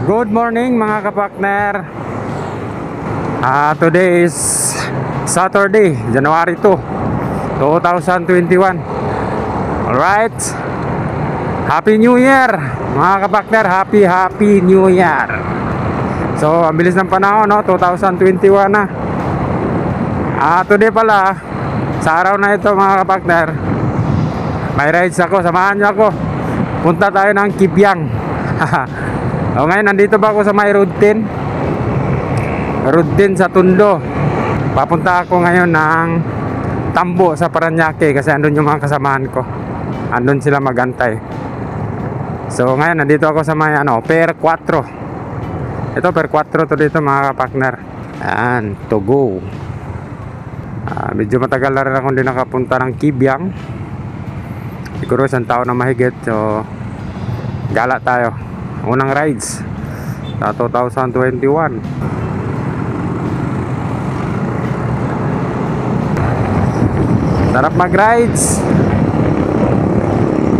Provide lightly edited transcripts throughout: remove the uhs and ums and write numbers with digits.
Good morning mga kapakner. Today is Saturday, January 2, 2021. Alright, Happy New Year mga kapakner. Happy New Year. So ang bilis ng panahon, no? 2021 na. Today pala, sa araw na ito mga kapakner, may rides ako, samahan niyo ako. Punta tayo ng Kibyang. O ngayon, nandito ba ako sa may Road 10 sa Tondo. Papunta ako ngayon ng Tambo sa Paranaque kasi andun yung mga kasamahan ko. Andun sila magantay. So ngayon, nandito ako sa may Per 4. Ito, Per 4 to dito mga kapakner. Ayan, to go. Medyo matagal na rin akong hindi nakapunta ng Kibyang. Siguro isang taon na mahigit. So gala tayo. Unang rides sa 2021. Sarap mag-rides.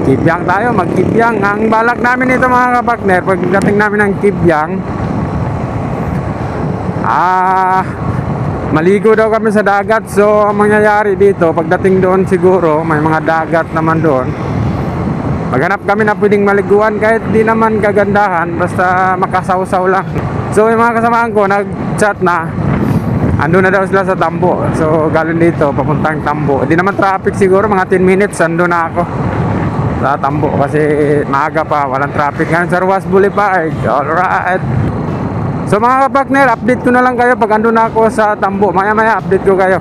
Kibyang tayo, mag-Kibyang. Ang balak namin ito mga kapakner, pagdating namin ng Kibyang, maligo daw kami sa dagat. So ang mangyayari dito, pagdating doon siguro may mga dagat naman doon. Maghanap kami na pwedeng maliguan kahit di naman kagandahan, basta makasawsaw lang. So yung mga kasamahan ko nag-chat na ando na daw sila sa Tambo. So galing dito papuntang Tambo. Di naman traffic, siguro mga 10 minutes ando na ako sa Tambo kasi maaga pa, walang traffic ngayon sa Ruas Boulevard. Alright. So mga kapakner, update ko na lang kayo pag ando na ako sa Tambo. Maya update ko kayo.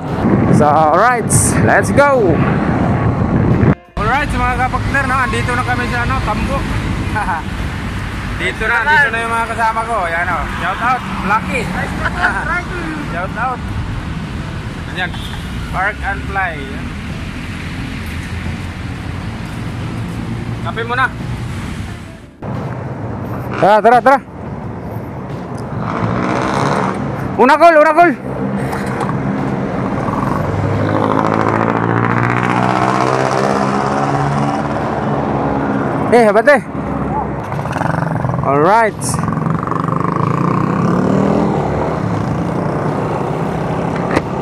So alright, let's go. Alright, mga kapakner, andito na kami sa Tambo. Dito na yung mga kasama ko. Yan shout out, Lucky. Shout out. Ayan, Park and Fly. Kape muna. Tara. Una call. Habate. Alright.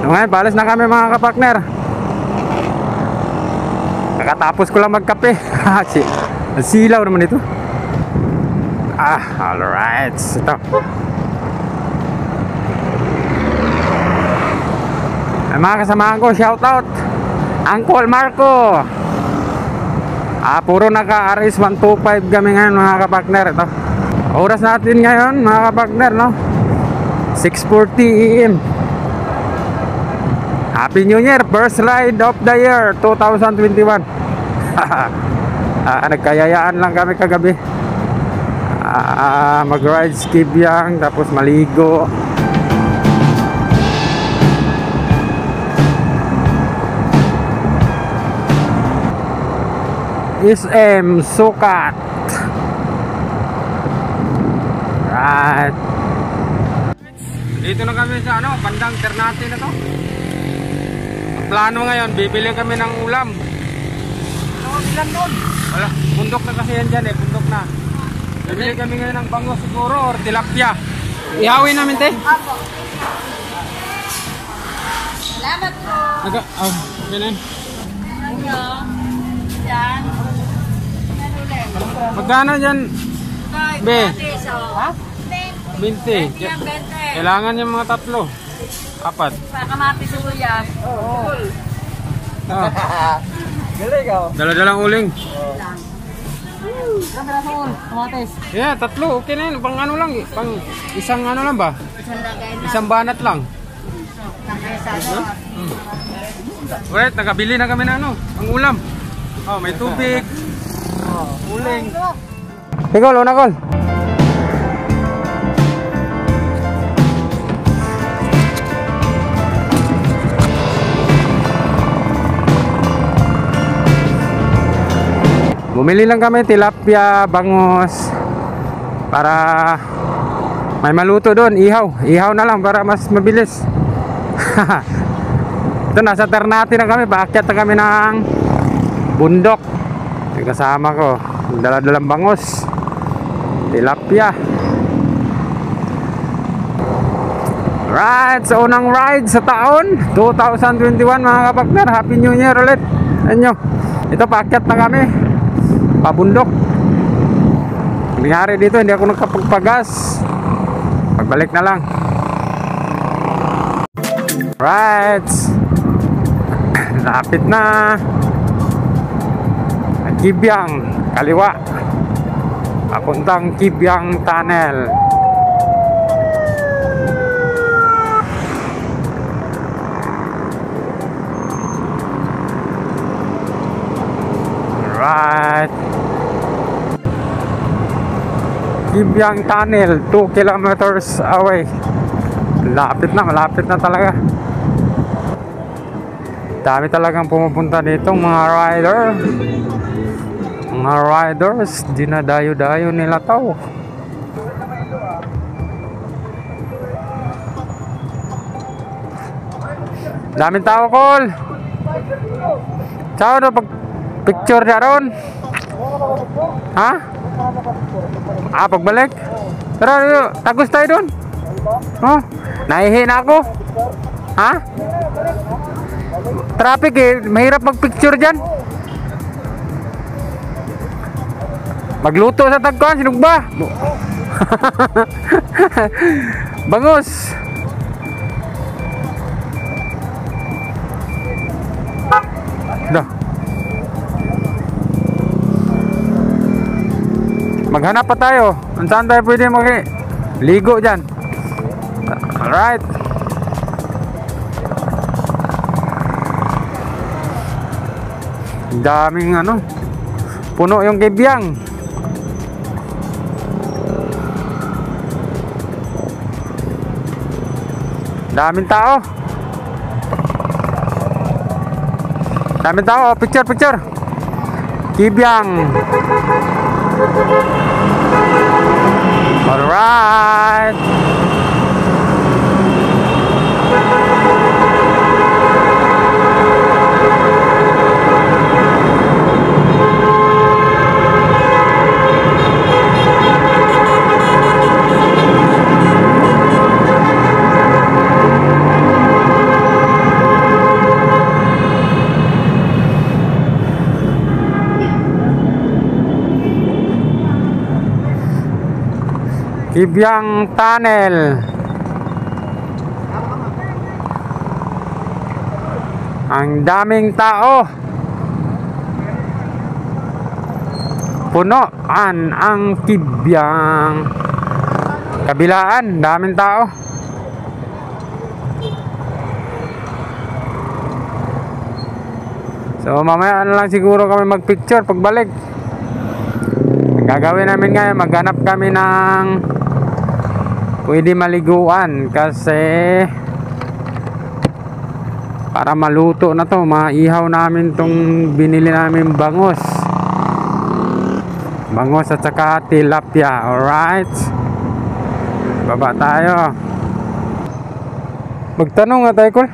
Ngayon, balas na kami mga kapakner. Nakatapos ko lang magkape. Silaw naman ito. Alright. Ito. Ay, mga kasamahan ko, shout out Uncle Marco. Puro naka-RS 125 kami ngayon mga kapakner. Ito oras natin ngayon mga kapakner, 6:40 AM. Happy New Year, first ride of the year 2021. Nagkayayaan lang kami kagabi. Mag-ride Kibyang tapos maligo. SM Sukat. Right. Dito na kami sa bandang Ternate na to. Ang plano ngayon, bibili kami ng ulam. Ilan doon? Wala, bundok na kasi yan dyan bundok na. Bibili kami ngayon ng bango siguro or tilapia. Ihawin namin Apo. Salamat po. Ganun. Yan. Magkano dyan? Be? Ha? 20. Kailangan yung mga 3. 4. Kamatis sibuyas. Oo. Galing ka. Dala-dalang uling. Kamatis. Yeah, 3. Okay na yun. Pang lang. Pang isang lang ba? Isang banat lang. Alright, nakabili na kami na ang ulam. May tubig. Uling. Ikaw, una call. Bumili lang kami tilapia, bangus para may maluto doon. Ihaw na lang para mas mabilis. Ito, nasa Ternate na kami. Paakyat na kami ng bundok. Yung kasama ko, dala-dalang bangus, tilapia. Right, so unang ride sa taon 2021 mga kapakner. Happy New Year ulit. Ano? Ito paakyat na kami. Pabundok. Nangyari dito, hindi ako nakapagpagas. Pagbalik na lang. Right. Lapit na. Kibyang, kaliwa. Papuntang Kibyang Tunnel. Right. Kibyang Tunnel, 2 kilometers away. Malapit na talaga. Dami talagang pumupunta dito mga rider. Mga riders, dinadayo-dayo nila tao. Daming tao, Col. Ciao na pag picture na ron. Ha? Pagbalik. Tara, tagos tayo dun. Oh, nahihi na ako. Ha? Traffic eh, mahirap magpicture dyan. Magluto sa tagkuhan, sinugba. Bangus. Dah. Maghanap pa tayo. Saan tayo pwede ligo dyan? Alright. Daming puno yung Kibyang. Daming tao. Picture. Kibyang. Alright. Kibyang Tunnel. Ang daming tao. Punoan ang Kibyang. Kabilaan, daming tao. So mamaya na lang siguro kami magpicture pagbalik. Ang gagawin namin ngayon, maghanap kami ng pwede maliguan kasi para maluto na to, maihaw namin tong binili namin bangus at saka tilapia. Alright, baba tayo. Magtanong nga tayo, Col.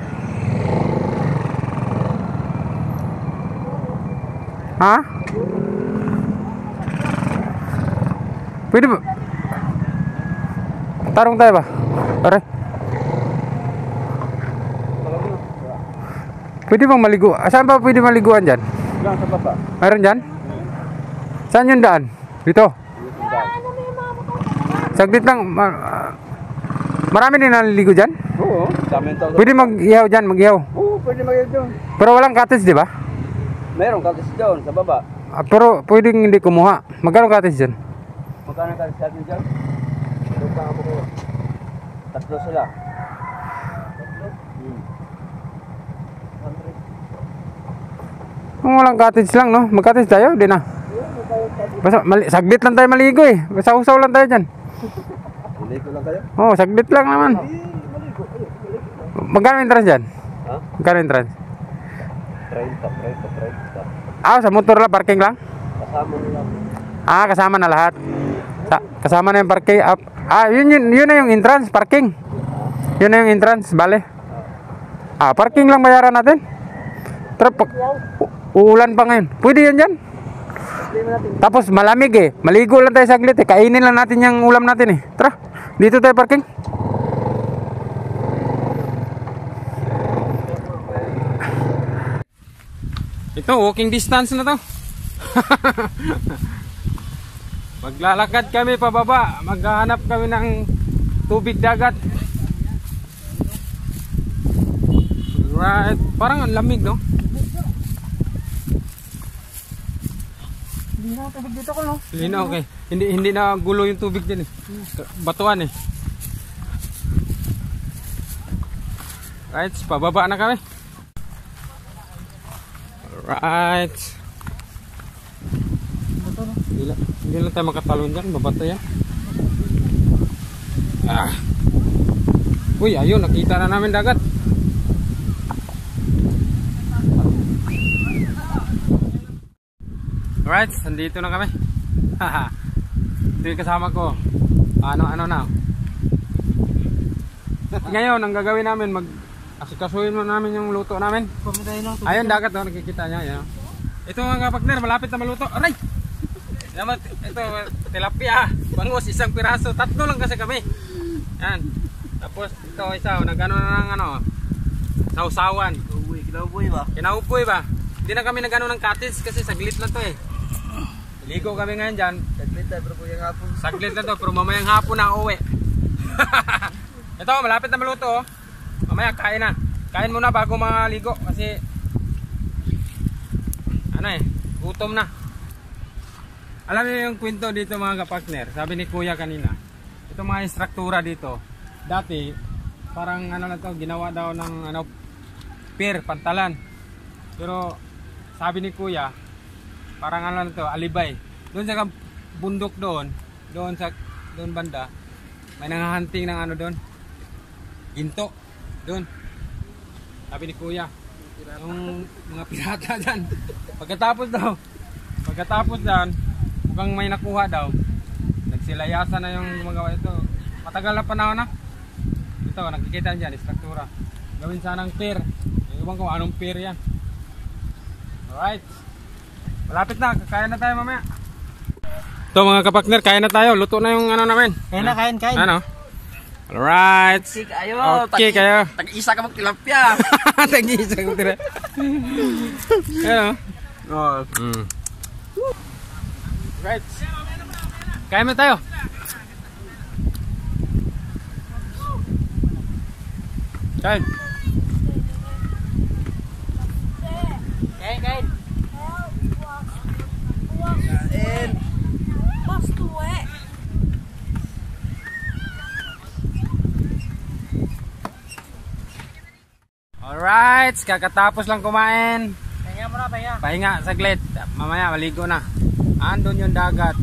Ha? Pwede ba? Tarong tayo ba? Tara. Pwede bang maligo? Saan ba pwede maliguan dyan? Lang sa baba. Mayroon dyan? Saan yung daan? Dito? Saglit lang. Marami din naliligo dyan? Oo, sa amin to. Pwede mag-ihaw dyan, mag-ihaw. Oo, pwede mag-ihaw doon. Pero walang cottage, di ba? Meron cottage doon sa baba. Pero pwedeng hindi kumuha. Magkano cottage dyan? Magkano cottage natin dyan? Tatlo sila. Kung walang cottage lang, no? Mag-cottage tayo, di na. Basta, saglit lang tayo maligo eh. Basta usaw lang tayo dyan. Maligo lang kayo? Oo, saglit lang naman. Magkano entrance dyan? Ha? Magkano entrance? 30. Sa motor lang, parking lang? Kasama nila. Kasama na lahat. Kasama na yung parking. Yun na yung entrance, parking. Yun na yung entrance, bale. Parking lang bayaran natin. Tara, uulan pa ngayon. Pwede yan dyan. Tapos malamig eh. Maligo lang tayo saglit eh. Kainin lang natin yung ulam natin eh. Tara, dito tayo parking. Ito, walking distance na to. Maglalakad kami pababa. Maghahanap kami ng tubig dagat. Right. Parang ang lamig, no? Hindi na ako tubig dito ko, no? Linaw, okay. Hindi na gulo yung tubig din eh. Batuan eh. Right, pababa na kami. Alright. Hindi lang tayo makatalon dyan. Mabato yan. Uy, ayun. Nakita na namin dagat. Alright, nandito na kami. Ito yung kasama ko. Ano na. Ngayon, ang gagawin namin, asikasuhin mo namin yung luto namin. Ayun, dagat, oh, nakikita niya. Yan. Ito mga partner, malapit na maluto. Aray! Ito, tilapia. Bangus, isang piraso. 3 lang kasi kami. Yan. Tapos, ito, isa, nagano na ng sausawan. Kinauboy ba? Kinaupoy ba? Hindi na kami nagano ng cottage kasi saglit lang to eh. Ligo kami ngayon dyan. Saglit tayo, pero kuyang hapon. Saglit lang to, pero mamayang hapon na uwi. Ito, malapit na maluto oh. Mamaya kain na. Kain muna bago maligo kasi gutom na. Alam niyo yung kwento dito mga kapartner. Sabi ni Kuya kanina, itong mga instruktura dito, dati parang ginawa daw ng pier, pantalan. Pero sabi ni Kuya, parang alibay. Doon sa bundok doon banda, may nanghahunting ng doon. Ginto. Doon. Sabi ni Kuya, yung mga pirata dyan. Pagkatapos dyan, mukhang may nakuha daw. Nagsilayasan na yung gumagawa ito. Matagal na panahon na. Ito, nakikita dyan, istruktura. Gawin sanang pier. Ewan ko anong pier yan. Alright. Malapit na, kakain na tayo mamaya. Ito mga kapakner, kain na tayo. Luto na yung namin. Kain. Ano? Alright. Okay kayo. Tag-isa ka magtilapia. Tag-isa ko tira. Ayan o. Right. Kain mo tayo. Kain. Kain. Alright, kakatapos lang kumain. Pahinga muna, pahinga. Pahinga saglit. Mamaya maligo na. Andun yung dagat.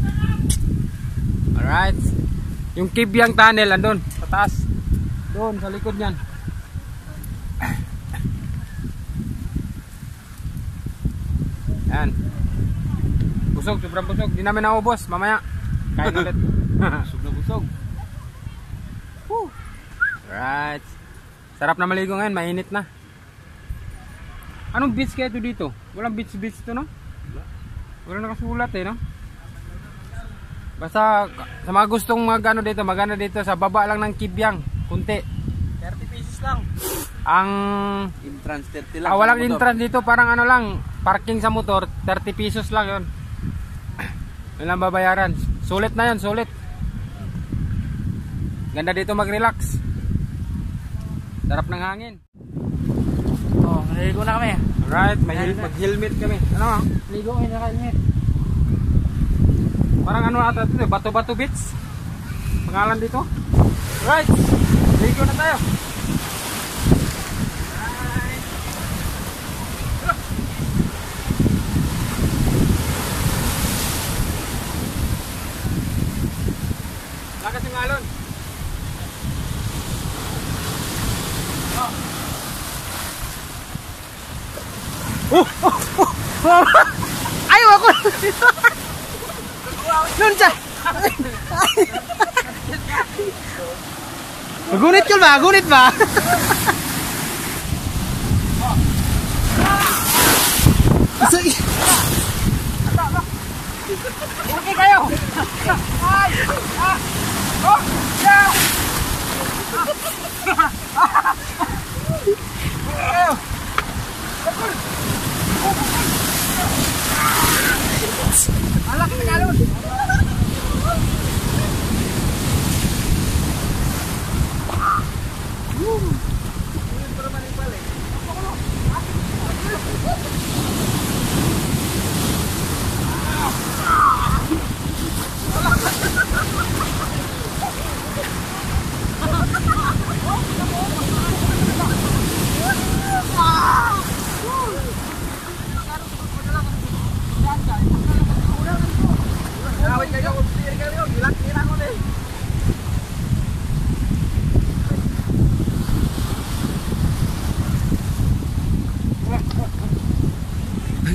Alright. Yung Kibyang Tunnel andun, pataas. Doon sa likod niyan. Yan. Busog, sobrang busog. Di namin naubos. Mamaya kain ulit. Busog na busog. Alright. Sarap na maligo ngayon, mainit na. Anong beach kaya ito dito? Walang beach ito, no? Walang nakasulat eh, no? Basta sa mga gustong magano dito sa baba lang ng Kibyang, kunti. 30 pesos lang. Ang Entrance 30 lang. walang entrance dito, parang lang, parking sa motor, 30 pesos lang 'yon. Yun lang babayaran. Sulit na 'yon, sulit. Ganda dito mag-relax. Sarap ng hangin. Oh, naligo na kami. Alright, mag-helmet kami. Ano? Ligo kami na helmet. Parang ata ito, Bato-Bato Beach. Pangalan dito. Right. Ligo na tayo. Lakas yung alon. Ayaw ako! Nun siya! Magunit ka ba? Magunit ba? Okay kayo! Ay! Oh! Yeah! Kayo!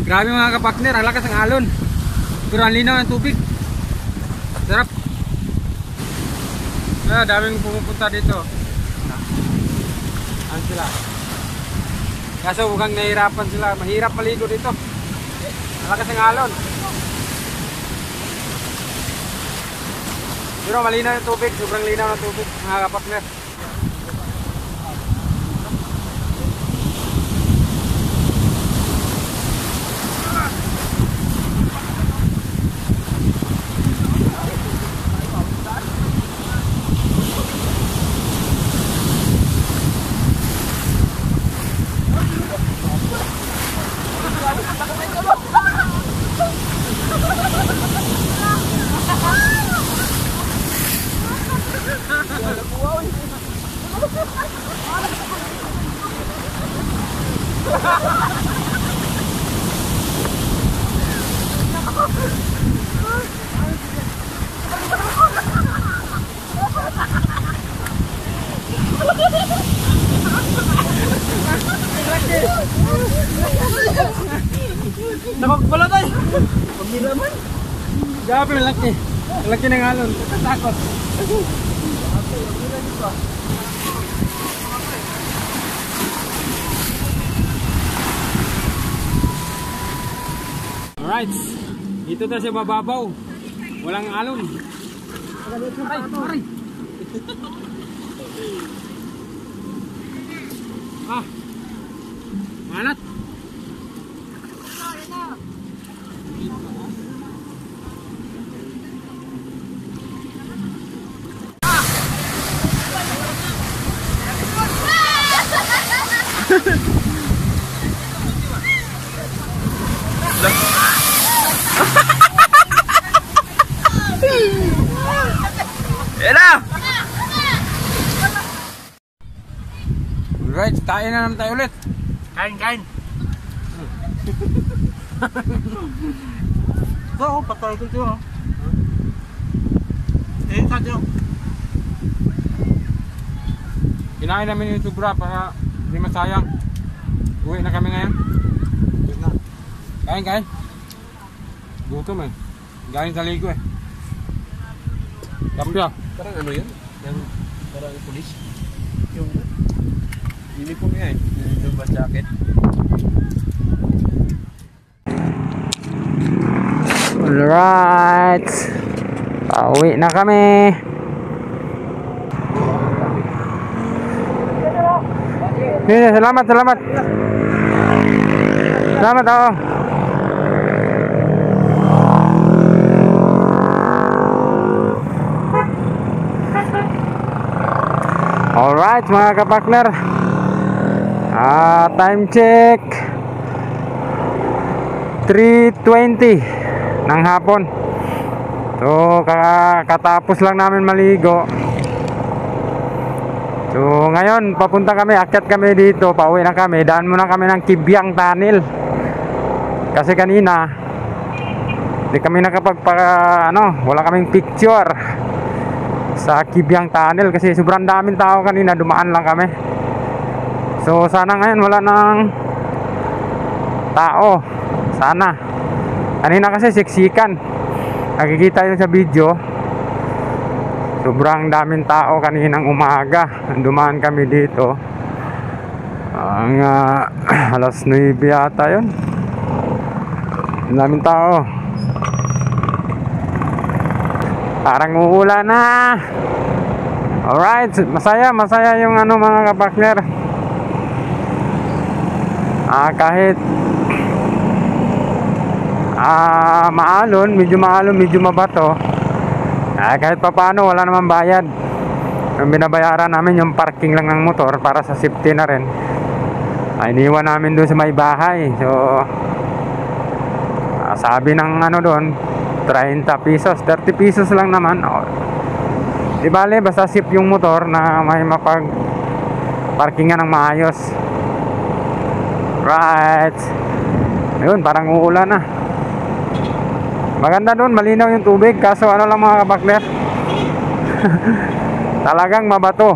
Grabe mga kapakner, ang lakas ng alon. Pero ang linaw ng tubig. Sarap. Daming pumupunta dito. Ano sila? Kaso mukhang nahihirapan sila. Mahirap maligo dito. Ang lakas ng alon. Pero malinaw yung tubig. Sobrang linaw ng tubig mga kapakner. Nakagpala tayo. Pagiraman. Grabe, malaki. Malaki ng alon. Takot. Alright. Dito na sa bababaw. Walang alon. Ay, sorry. Manat. Yan na! Alright, kain na naman tayo ulit. Kain. Ito, patay ko ito. Sadyo. Kinain namin yung tubra para hindi masayang. Uwi na kami ngayon. Kain. Gutom eh. Galing sa ligo eh. Kambya. Parang ano yun? Yung parang pulis? Yung uniform nga eh. Yung ba jacket? Alright. Pauwi na kami. Salamat. Salamat ako. Alright mga kapakner, time check 3:20 ng hapon. So katapos lang namin maligo. So ngayon papunta kami, akyat kami dito, pauwi na kami. Daan muna kami ng Kibyang Tunnel. Kasi kanina hindi kami wala kaming picture sa Kibyang Tunnel kasi sobrang daming tao kanina, dumaan lang kami. So sana ngayon wala nang tao. Sana. Kanina kasi siksikan. Nakikita yun sa video. Sobrang daming tao kaninang umaga. Dumaan kami dito. Ang alas 9 yata yun. Ang daming tao. Parang uulan na. Alright, masaya yung mga kapakner. Kahit medyo maalon, medyo mabato. Kahit papaano wala namang bayad. Yung binabayaran namin yung parking lang ng motor para sa safety na rin. Iniwan namin doon sa may bahay. So sabi ng doon 30 pesos, 30 pesos lang naman. Di bale, basta safe yung motor na may mapag parkingan ng maayos. Right. Ayun, parang uulan na. Maganda doon, malinaw yung tubig. Kaso lang mga kabakler, talagang mabato.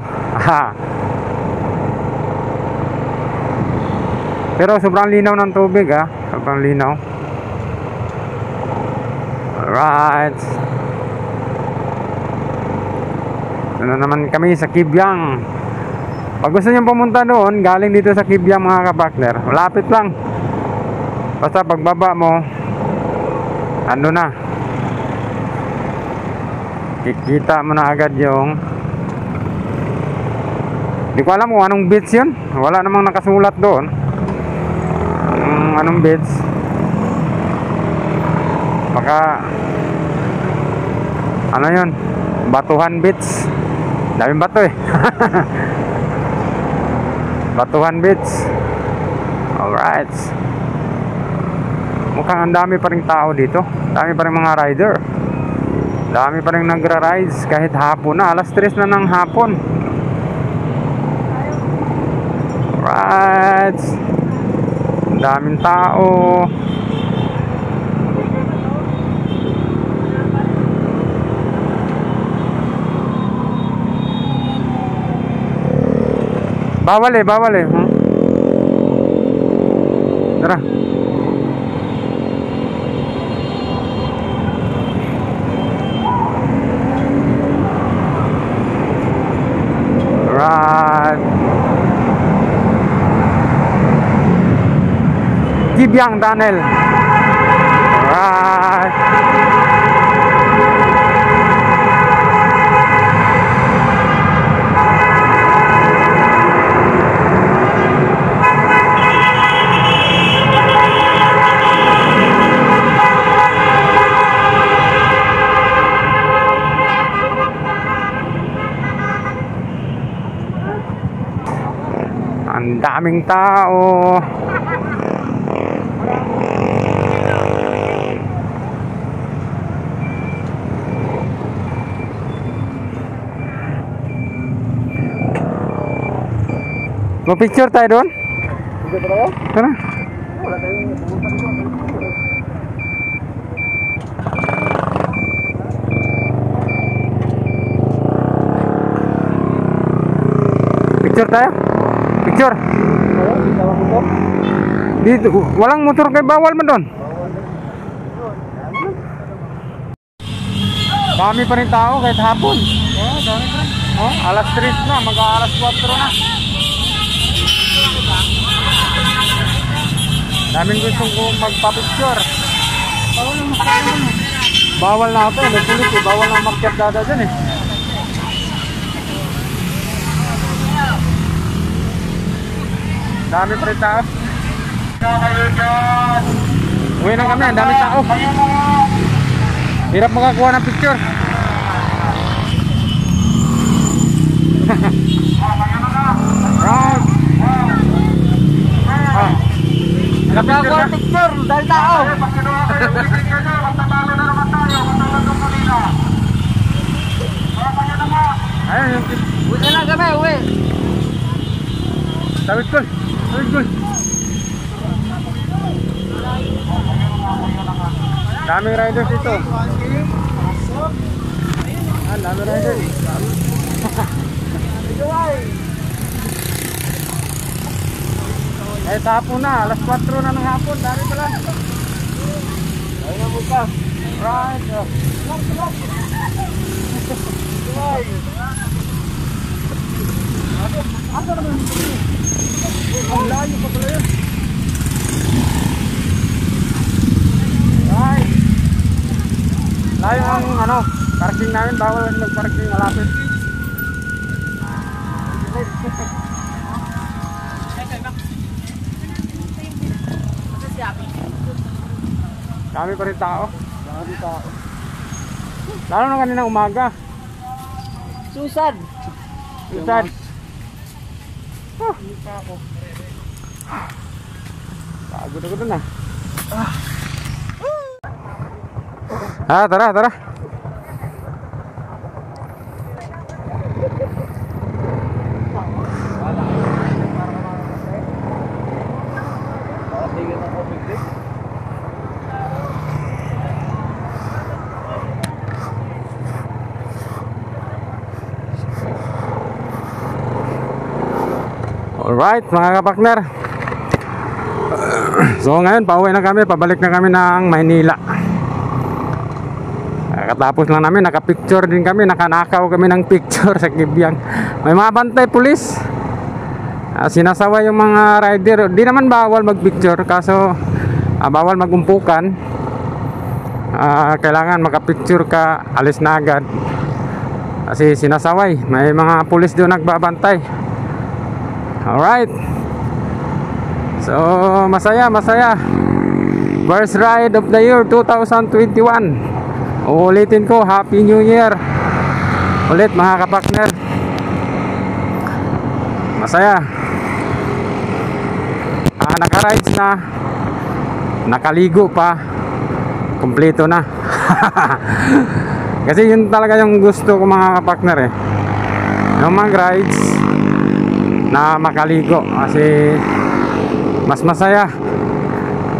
Pero sobrang linaw ng tubig ah. Sobrang linaw. Alright. Ano naman kami sa Kibyang. Pag gusto nyo pumunta doon, galing dito sa Kibyang mga kapakner, malapit lang. Basta pagbaba mo, ano na, kikita mo na agad yung, di ko alam kung anong beach yun. Wala namang nakasulat doon anong beach. Baka ano yun, Batuhan Beach. Daming bato eh. Batuhan Beach. Alright. Mukhang ang dami pa rin tao dito. Dami pa rin mga rider. Dami pa rin nagra-rides kahit hapon na. Alas 3 na ng hapon. Alright. Ang daming tao. Bawal eh. Tara. Right. Kibyang Tunnel. Right. Ang daming tao. Mau picture tayo doon? Tara. Picture tayo? Picture. Dito, walang motor kay bawal man doon. Dami pa rin tao kahit hapon. Oh, dami pa rin. Oh, alas 3 na, mag-aalas 4 na. Daming gustong ko magpa-picture. Bawal na ako, may pulis eh. Bawal na makyat dada dyan eh. Dami pa rin tao. Uwi na kami, ang dami tao. Hirap makakuha ng picture. Right. Nakakuha ng picture dahil tao. Ayun yung picture. Uwi na kami, uwi. Tawid ko. Daming riders dito. Daming riders. Eh, hapon na. Alas 4 na ng hapon. Dami pala. Ayun na bukas. Right. Asa naman yung pili? Ang layo pa pala yun. Right. Layo ang parking namin. Bawal lang mag-parking malapit. Dami pa rin tao. Lalo na kanina umaga. Susad. Pagod ako dun ah. Tara. Alright mga kapakner, So ngayon, pauwi na kami, pabalik na kami ng Maynila. Katapos lang namin, nakapicture din kami, nakanakaw kami ng picture sa Kibyang. May mga bantay pulis. Sinasaway yung mga rider. Di naman bawal magpicture, kaso bawal magumpukan. Kailangan makapicture ka, alis na agad. Kasi sinasaway, may mga pulis doon nagbabantay. Alright. So masaya. First ride of the year 2021. Uulitin ko, Happy New Year ulit mga kapartner. Masaya. Naka-rides na, nakaligo pa, kumpleto na. Kasi yun talaga yung gusto ko mga kapartner yung mag-rides na makaligo. Kasi mas masaya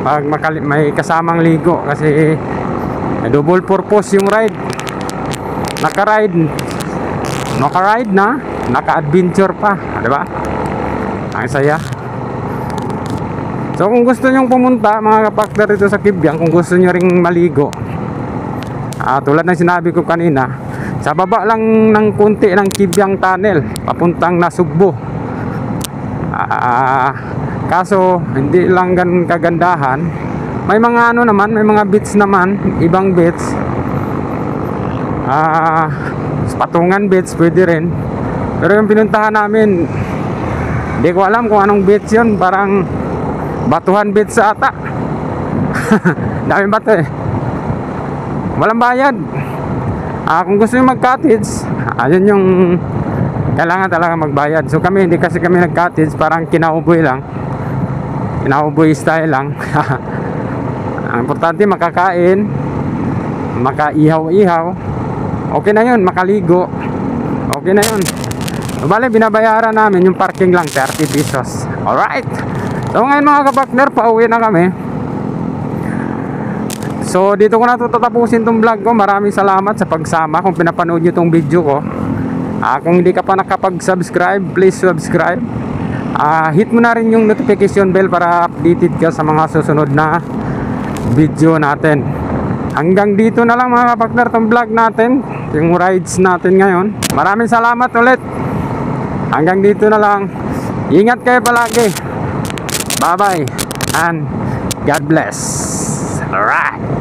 pag may kasamang ligo. Kasi double purpose yung ride. Naka-ride na, naka-adventure pa, di ba? Ang saya. So kung gusto nyong pumunta mga kapartner dito sa Kibyang, kung gusto nyo ring maligo, tulad ng sinabi ko kanina, sa baba lang ng kunti ng Kibyang Tunnel papuntang Nasugbo. Kaso hindi lang ganun kagandahan. May mga naman, may mga beach naman, ibang beach. Patungan beach pwede rin. Pero yung pinuntahan namin, hindi ko alam kung anong beach yun. Parang Batuhan Beach sa ata. Daming bato walang bayad. Kung gusto nyo mag-cottage, ayun yung kailangan talaga magbayad. So kami, hindi kasi kami nag-cottage, parang kinauboy lang, kinauboy style lang. Ang importante makakain, makaihaw-ihaw, okay na yun. Makaligo, okay na yun. Bale, binabayaran namin yung parking lang, 30 pesos. Alright. So ngayon mga kapartner, pauwi na kami. So dito ko na tatapusin tong vlog ko. Maraming salamat sa pagsama kung pinapanood nyo tong video ko. Kung hindi ka pa nakapag-subscribe, please subscribe. Hit mo na rin yung notification bell para updated ka sa mga susunod na video natin. Hanggang dito na lang mga kapartner tong vlog natin, yung rides natin ngayon. Maraming salamat ulit. Hanggang dito na lang. Ingat kayo palagi. Bye bye and God bless. Alright.